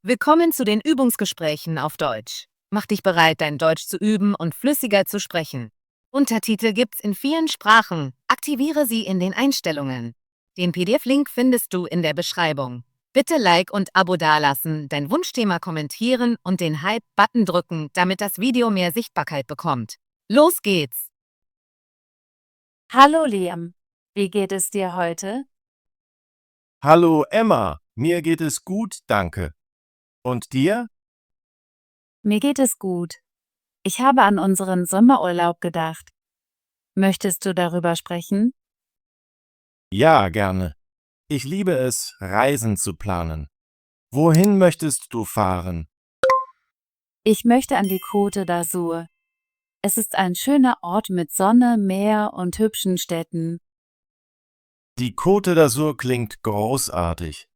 Willkommen zu den Übungsgesprächen auf Deutsch. Mach dich bereit, dein Deutsch zu üben und flüssiger zu sprechen. Untertitel gibt's in vielen Sprachen. Aktiviere sie in den Einstellungen. Den PDF-Link findest du in der Beschreibung. Bitte Like und Abo dalassen, dein Wunschthema kommentieren und den Hype-Button drücken, damit das Video mehr Sichtbarkeit bekommt. Los geht's! Hallo Liam, wie geht es dir heute? Hallo Emma, mir geht es gut, danke. Und dir? Mir geht es gut. Ich habe an unseren Sommerurlaub gedacht. Möchtest du darüber sprechen? Ja, gerne. Ich liebe es, Reisen zu planen. Wohin möchtest du fahren? Ich möchte an die Côte d'Azur. Es ist ein schöner Ort mit Sonne, Meer und hübschen Städten. Die Côte d'Azur klingt großartig.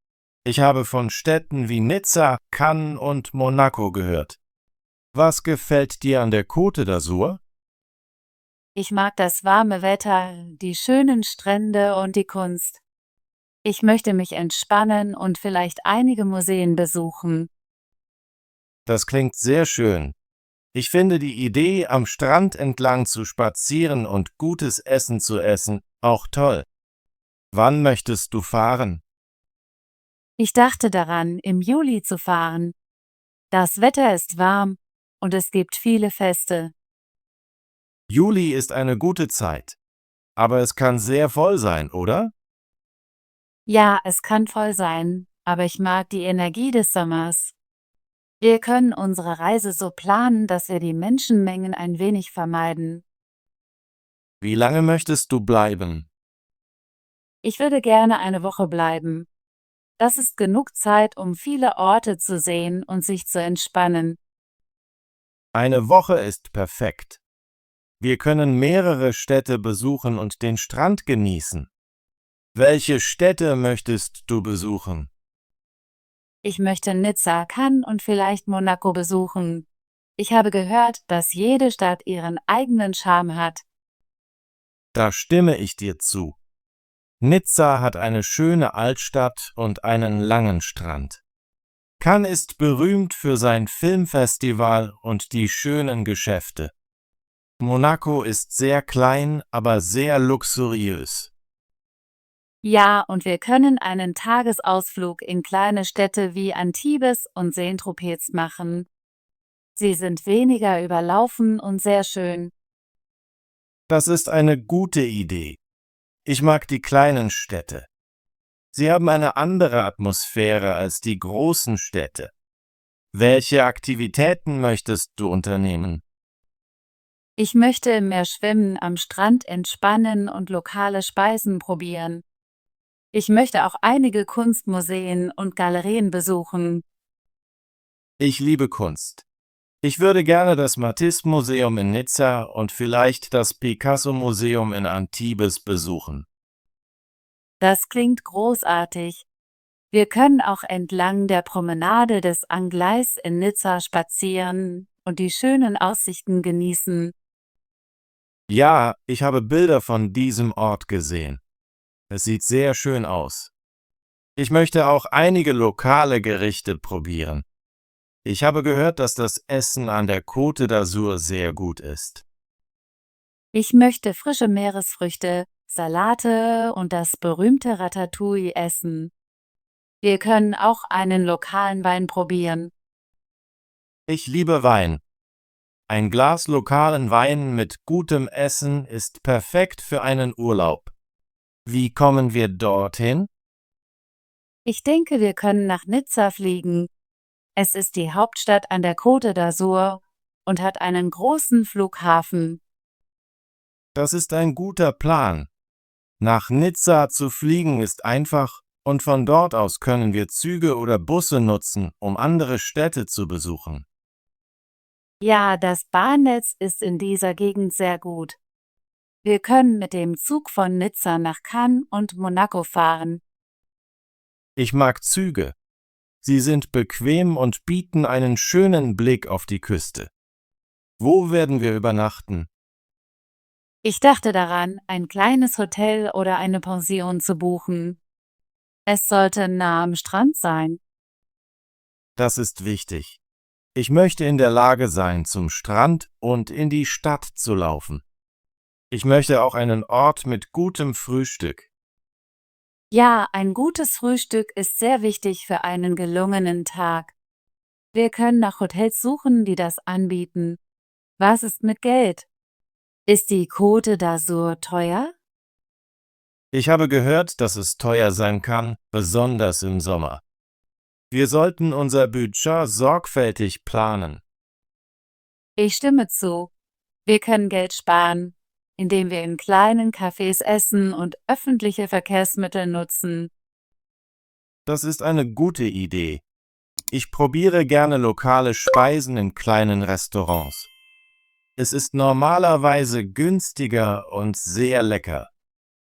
Ich habe von Städten wie Nizza, Cannes und Monaco gehört. Was gefällt dir an der Côte d'Azur? Ich mag das warme Wetter, die schönen Strände und die Kunst. Ich möchte mich entspannen und vielleicht einige Museen besuchen. Das klingt sehr schön. Ich finde die Idee, am Strand entlang zu spazieren und gutes Essen zu essen, auch toll. Wann möchtest du fahren? Ich dachte daran, im Juli zu fahren. Das Wetter ist warm und es gibt viele Feste. Juli ist eine gute Zeit. Aber es kann sehr voll sein, oder? Ja, es kann voll sein, aber ich mag die Energie des Sommers. Wir können unsere Reise so planen, dass wir die Menschenmengen ein wenig vermeiden. Wie lange möchtest du bleiben? Ich würde gerne eine Woche bleiben. Das ist genug Zeit, um viele Orte zu sehen und sich zu entspannen. Eine Woche ist perfekt. Wir können mehrere Städte besuchen und den Strand genießen. Welche Städte möchtest du besuchen? Ich möchte Nizza, Cannes und vielleicht Monaco besuchen. Ich habe gehört, dass jede Stadt ihren eigenen Charme hat. Da stimme ich dir zu. Nizza hat eine schöne Altstadt und einen langen Strand. Cannes ist berühmt für sein Filmfestival und die schönen Geschäfte. Monaco ist sehr klein, aber sehr luxuriös. Ja, und wir können einen Tagesausflug in kleine Städte wie Antibes und Saint-Tropez machen. Sie sind weniger überlaufen und sehr schön. Das ist eine gute Idee. Ich mag die kleinen Städte. Sie haben eine andere Atmosphäre als die großen Städte. Welche Aktivitäten möchtest du unternehmen? Ich möchte im Meer schwimmen, am Strand entspannen und lokale Speisen probieren. Ich möchte auch einige Kunstmuseen und Galerien besuchen. Ich liebe Kunst. Ich würde gerne das Matisse-Museum in Nizza und vielleicht das Picasso-Museum in Antibes besuchen. Das klingt großartig. Wir können auch entlang der Promenade des Anglais in Nizza spazieren und die schönen Aussichten genießen. Ja, ich habe Bilder von diesem Ort gesehen. Es sieht sehr schön aus. Ich möchte auch einige lokale Gerichte probieren. Ich habe gehört, dass das Essen an der Côte d'Azur sehr gut ist. Ich möchte frische Meeresfrüchte, Salate und das berühmte Ratatouille essen. Wir können auch einen lokalen Wein probieren. Ich liebe Wein. Ein Glas lokalen Wein mit gutem Essen ist perfekt für einen Urlaub. Wie kommen wir dorthin? Ich denke, wir können nach Nizza fliegen. Es ist die Hauptstadt an der Côte d'Azur und hat einen großen Flughafen. Das ist ein guter Plan. Nach Nizza zu fliegen ist einfach und von dort aus können wir Züge oder Busse nutzen, um andere Städte zu besuchen. Ja, das Bahnnetz ist in dieser Gegend sehr gut. Wir können mit dem Zug von Nizza nach Cannes und Monaco fahren. Ich mag Züge. Sie sind bequem und bieten einen schönen Blick auf die Küste. Wo werden wir übernachten? Ich dachte daran, ein kleines Hotel oder eine Pension zu buchen. Es sollte nah am Strand sein. Das ist wichtig. Ich möchte in der Lage sein, zum Strand und in die Stadt zu laufen. Ich möchte auch einen Ort mit gutem Frühstück. Ja, ein gutes Frühstück ist sehr wichtig für einen gelungenen Tag. Wir können nach Hotels suchen, die das anbieten. Was ist mit Geld? Ist die Côte d'Azur teuer? Ich habe gehört, dass es teuer sein kann, besonders im Sommer. Wir sollten unser Budget sorgfältig planen. Ich stimme zu. Wir können Geld sparen, indem wir in kleinen Cafés essen und öffentliche Verkehrsmittel nutzen. Das ist eine gute Idee. Ich probiere gerne lokale Speisen in kleinen Restaurants. Es ist normalerweise günstiger und sehr lecker.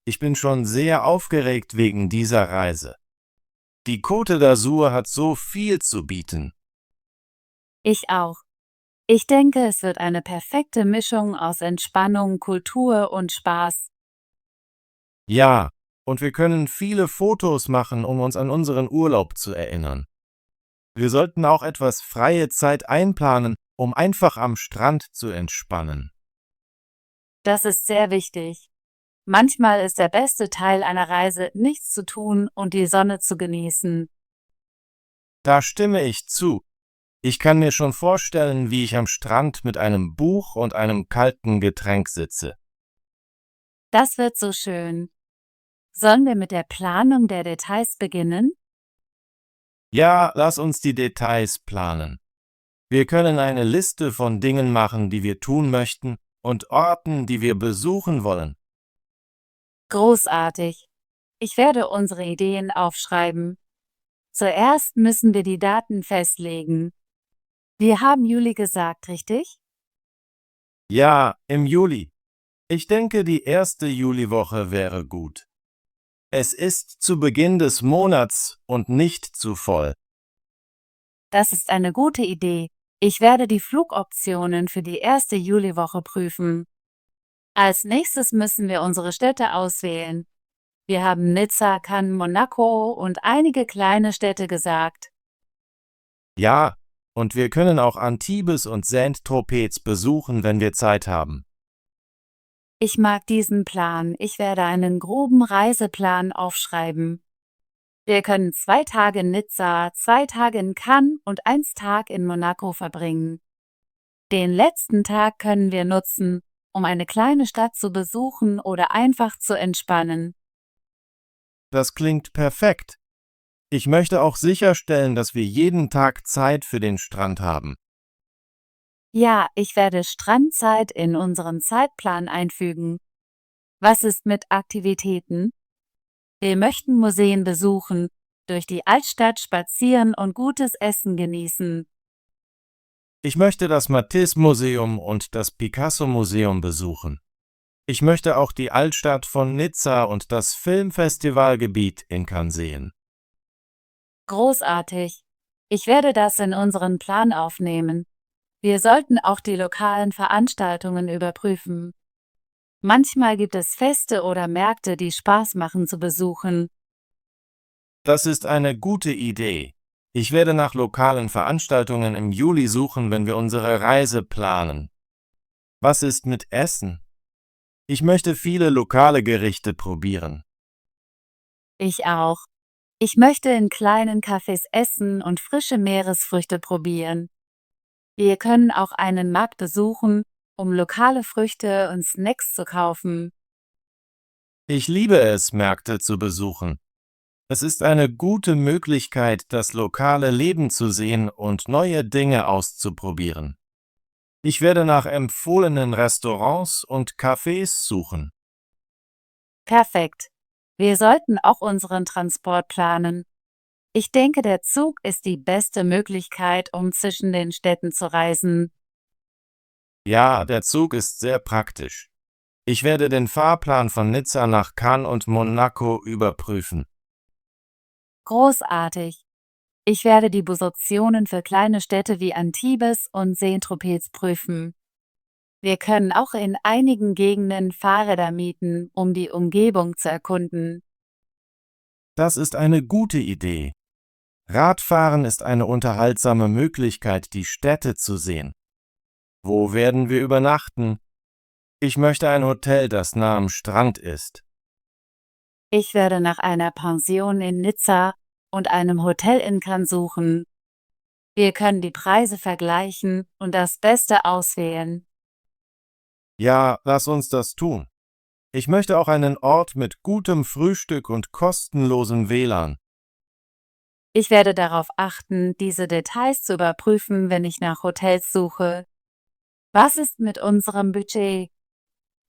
Ich bin schon sehr aufgeregt wegen dieser Reise. Die Côte d'Azur hat so viel zu bieten. Ich auch. Ich denke, es wird eine perfekte Mischung aus Entspannung, Kultur und Spaß. Ja, und wir können viele Fotos machen, um uns an unseren Urlaub zu erinnern. Wir sollten auch etwas freie Zeit einplanen, um einfach am Strand zu entspannen. Das ist sehr wichtig. Manchmal ist der beste Teil einer Reise, nichts zu tun und die Sonne zu genießen. Da stimme ich zu. Ich kann mir schon vorstellen, wie ich am Strand mit einem Buch und einem kalten Getränk sitze. Das wird so schön. Sollen wir mit der Planung der Details beginnen? Ja, lass uns die Details planen. Wir können eine Liste von Dingen machen, die wir tun möchten, und Orten, die wir besuchen wollen. Großartig. Ich werde unsere Ideen aufschreiben. Zuerst müssen wir die Daten festlegen. Wir haben Juli gesagt, richtig? Ja, im Juli. Ich denke, die erste Juliwoche wäre gut. Es ist zu Beginn des Monats und nicht zu voll. Das ist eine gute Idee. Ich werde die Flugoptionen für die erste Juliwoche prüfen. Als nächstes müssen wir unsere Städte auswählen. Wir haben Nizza, Cannes, Monaco und einige kleine Städte gesagt. Ja, und wir können auch Antibes und Saint-Tropez besuchen, wenn wir Zeit haben. Ich mag diesen Plan. Ich werde einen groben Reiseplan aufschreiben. Wir können 2 Tage in Nizza, 2 Tage in Cannes und 1 Tag in Monaco verbringen. Den letzten Tag können wir nutzen, um eine kleine Stadt zu besuchen oder einfach zu entspannen. Das klingt perfekt. Ich möchte auch sicherstellen, dass wir jeden Tag Zeit für den Strand haben. Ja, ich werde Strandzeit in unseren Zeitplan einfügen. Was ist mit Aktivitäten? Wir möchten Museen besuchen, durch die Altstadt spazieren und gutes Essen genießen. Ich möchte das Matisse-Museum und das Picasso-Museum besuchen. Ich möchte auch die Altstadt von Nizza und das Filmfestivalgebiet in Cannes sehen. Großartig. Ich werde das in unseren Plan aufnehmen. Wir sollten auch die lokalen Veranstaltungen überprüfen. Manchmal gibt es Feste oder Märkte, die Spaß machen zu besuchen. Das ist eine gute Idee. Ich werde nach lokalen Veranstaltungen im Juli suchen, wenn wir unsere Reise planen. Was ist mit Essen? Ich möchte viele lokale Gerichte probieren. Ich auch. Ich möchte in kleinen Cafés essen und frische Meeresfrüchte probieren. Wir können auch einen Markt besuchen, um lokale Früchte und Snacks zu kaufen. Ich liebe es, Märkte zu besuchen. Es ist eine gute Möglichkeit, das lokale Leben zu sehen und neue Dinge auszuprobieren. Ich werde nach empfohlenen Restaurants und Cafés suchen. Perfekt. Wir sollten auch unseren Transport planen. Ich denke, der Zug ist die beste Möglichkeit, um zwischen den Städten zu reisen. Ja, der Zug ist sehr praktisch. Ich werde den Fahrplan von Nizza nach Cannes und Monaco überprüfen. Großartig. Ich werde die Busoptionen für kleine Städte wie Antibes und Saint-Tropez prüfen. Wir können auch in einigen Gegenden Fahrräder mieten, um die Umgebung zu erkunden. Das ist eine gute Idee. Radfahren ist eine unterhaltsame Möglichkeit, die Städte zu sehen. Wo werden wir übernachten? Ich möchte ein Hotel, das nah am Strand ist. Ich werde nach einer Pension in Nizza und einem Hotel in Cannes suchen. Wir können die Preise vergleichen und das Beste auswählen. Ja, lass uns das tun. Ich möchte auch einen Ort mit gutem Frühstück und kostenlosem WLAN. Ich werde darauf achten, diese Details zu überprüfen, wenn ich nach Hotels suche. Was ist mit unserem Budget?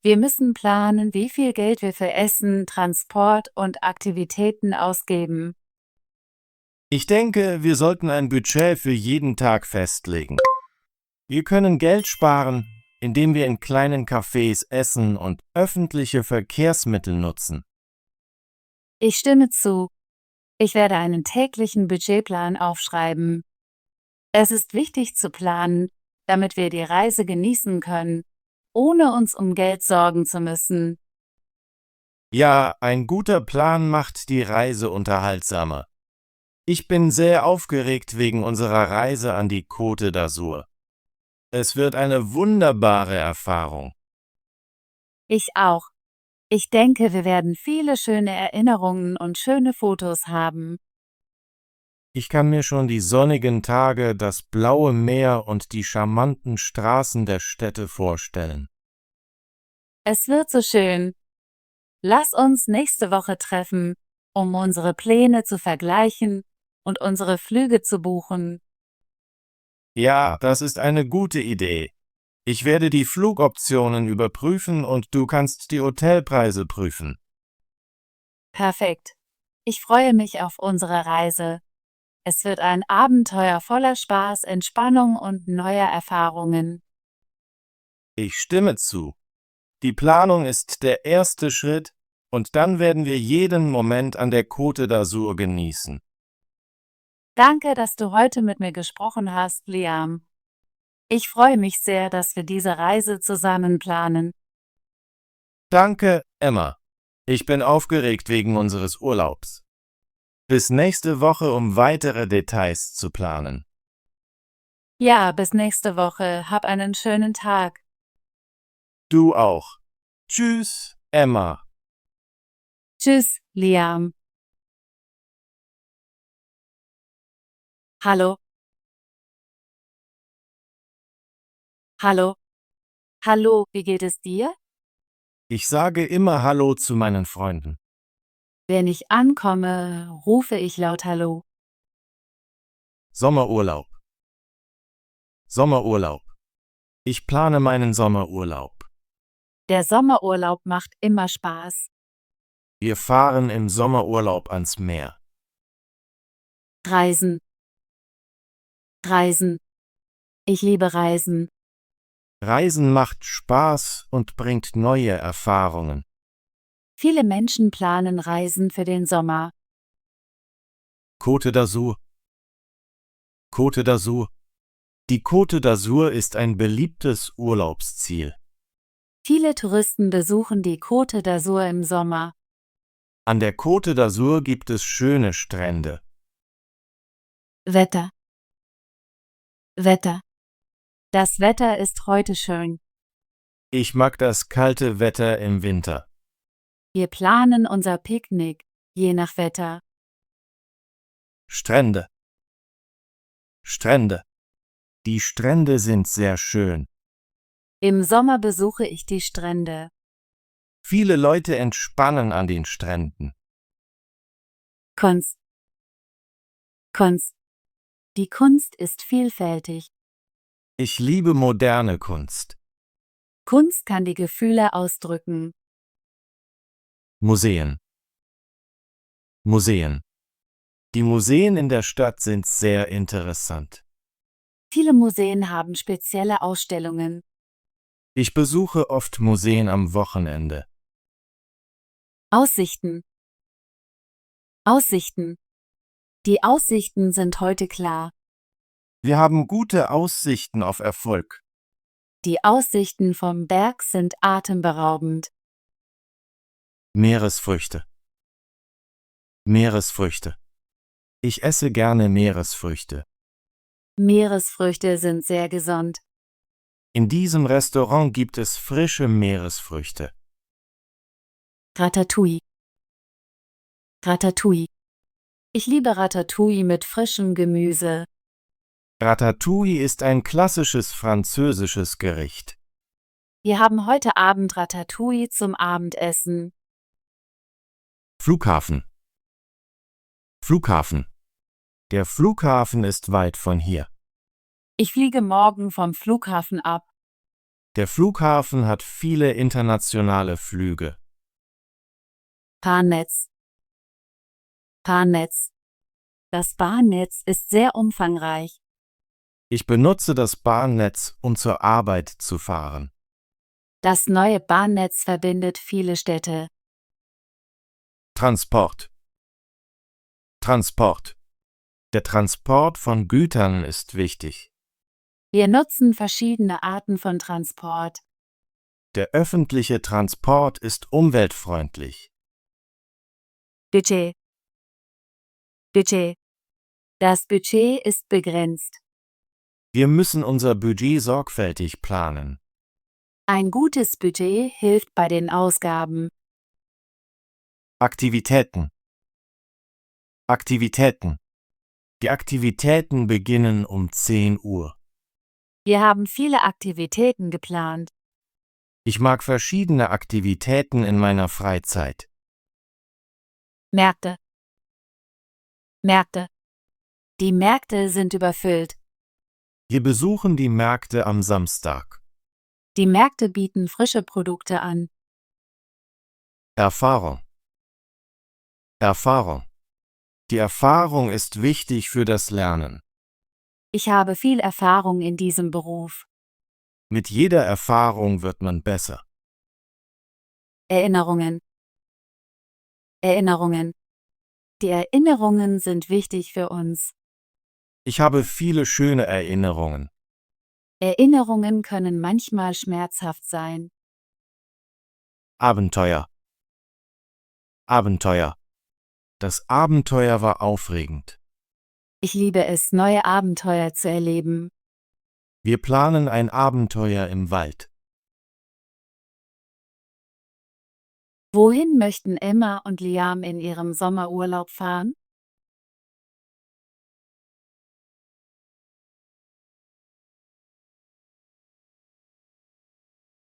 Wir müssen planen, wie viel Geld wir für Essen, Transport und Aktivitäten ausgeben. Ich denke, wir sollten ein Budget für jeden Tag festlegen. Wir können Geld sparen, indem wir in kleinen Cafés essen und öffentliche Verkehrsmittel nutzen. Ich stimme zu. Ich werde einen täglichen Budgetplan aufschreiben. Es ist wichtig zu planen, damit wir die Reise genießen können, ohne uns um Geld sorgen zu müssen. Ja, ein guter Plan macht die Reise unterhaltsamer. Ich bin sehr aufgeregt wegen unserer Reise an die Côte d'Azur. Es wird eine wunderbare Erfahrung. Ich auch. Ich denke, wir werden viele schöne Erinnerungen und schöne Fotos haben. Ich kann mir schon die sonnigen Tage, das blaue Meer und die charmanten Straßen der Städte vorstellen. Es wird so schön. Lass uns nächste Woche treffen, um unsere Pläne zu vergleichen und unsere Flüge zu buchen. Ja, das ist eine gute Idee. Ich werde die Flugoptionen überprüfen und du kannst die Hotelpreise prüfen. Perfekt. Ich freue mich auf unsere Reise. Es wird ein Abenteuer voller Spaß, Entspannung und neuer Erfahrungen. Ich stimme zu. Die Planung ist der erste Schritt und dann werden wir jeden Moment an der Côte d'Azur genießen. Danke, dass du heute mit mir gesprochen hast, Liam. Ich freue mich sehr, dass wir diese Reise zusammen planen. Danke, Emma. Ich bin aufgeregt wegen unseres Urlaubs. Bis nächste Woche, um weitere Details zu planen. Ja, bis nächste Woche. Hab einen schönen Tag. Du auch. Tschüss, Emma. Tschüss, Liam. Hallo. Hallo. Hallo, wie geht es dir? Ich sage immer Hallo zu meinen Freunden. Wenn ich ankomme, rufe ich laut Hallo. Sommerurlaub. Sommerurlaub. Ich plane meinen Sommerurlaub. Der Sommerurlaub macht immer Spaß. Wir fahren im Sommerurlaub ans Meer. Reisen. Reisen. Ich liebe Reisen. Reisen macht Spaß und bringt neue Erfahrungen. Viele Menschen planen Reisen für den Sommer. Côte d'Azur. Côte d'Azur. Die Côte d'Azur ist ein beliebtes Urlaubsziel. Viele Touristen besuchen die Côte d'Azur im Sommer. An der Côte d'Azur gibt es schöne Strände. Wetter. Wetter. Das Wetter ist heute schön. Ich mag das kalte Wetter im Winter. Wir planen unser Picknick, je nach Wetter. Strände. Strände. Die Strände sind sehr schön. Im Sommer besuche ich die Strände. Viele Leute entspannen an den Stränden. Kunst. Kunst. Die Kunst ist vielfältig. Ich liebe moderne Kunst. Kunst kann die Gefühle ausdrücken. Museen. Museen. Die Museen in der Stadt sind sehr interessant. Viele Museen haben spezielle Ausstellungen. Ich besuche oft Museen am Wochenende. Aussichten. Aussichten. Die Aussichten sind heute klar. Wir haben gute Aussichten auf Erfolg. Die Aussichten vom Berg sind atemberaubend. Meeresfrüchte. Meeresfrüchte. Ich esse gerne Meeresfrüchte. Meeresfrüchte sind sehr gesund. In diesem Restaurant gibt es frische Meeresfrüchte. Ratatouille. Ratatouille. Ich liebe Ratatouille mit frischem Gemüse. Ratatouille ist ein klassisches französisches Gericht. Wir haben heute Abend Ratatouille zum Abendessen. Flughafen. Flughafen. Der Flughafen ist weit von hier. Ich fliege morgen vom Flughafen ab. Der Flughafen hat viele internationale Flüge. Bahnnetz. Bahnnetz. Das Bahnnetz ist sehr umfangreich. Ich benutze das Bahnnetz, um zur Arbeit zu fahren. Das neue Bahnnetz verbindet viele Städte. Transport. Transport. Der Transport von Gütern ist wichtig. Wir nutzen verschiedene Arten von Transport. Der öffentliche Transport ist umweltfreundlich. Budget. Budget. Das Budget ist begrenzt. Wir müssen unser Budget sorgfältig planen. Ein gutes Budget hilft bei den Ausgaben. Aktivitäten. Aktivitäten. Die Aktivitäten beginnen um 10 Uhr. Wir haben viele Aktivitäten geplant. Ich mag verschiedene Aktivitäten in meiner Freizeit. Märkte. Märkte. Die Märkte sind überfüllt. Wir besuchen die Märkte am Samstag. Die Märkte bieten frische Produkte an. Erfahrung. Erfahrung. Die Erfahrung ist wichtig für das Lernen. Ich habe viel Erfahrung in diesem Beruf. Mit jeder Erfahrung wird man besser. Erinnerungen. Erinnerungen. Die Erinnerungen sind wichtig für uns. Ich habe viele schöne Erinnerungen. Erinnerungen können manchmal schmerzhaft sein. Abenteuer. Abenteuer. Das Abenteuer war aufregend. Ich liebe es, neue Abenteuer zu erleben. Wir planen ein Abenteuer im Wald. Wohin möchten Emma und Liam in ihrem Sommerurlaub fahren?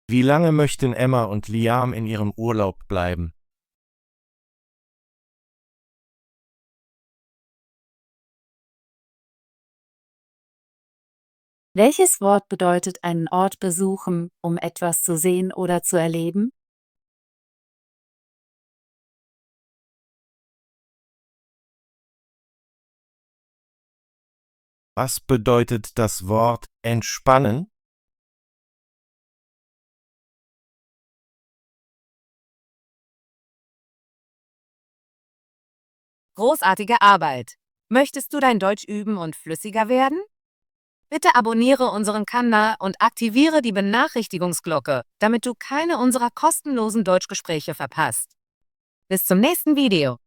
Wie lange möchten Emma und Liam in ihrem Urlaub bleiben? Welches Wort bedeutet einen Ort besuchen, um etwas zu sehen oder zu erleben? Was bedeutet das Wort entspannen? Großartige Arbeit! Möchtest du dein Deutsch üben und flüssiger werden? Bitte abonniere unseren Kanal und aktiviere die Benachrichtigungsglocke, damit du keine unserer kostenlosen Deutschgespräche verpasst. Bis zum nächsten Video.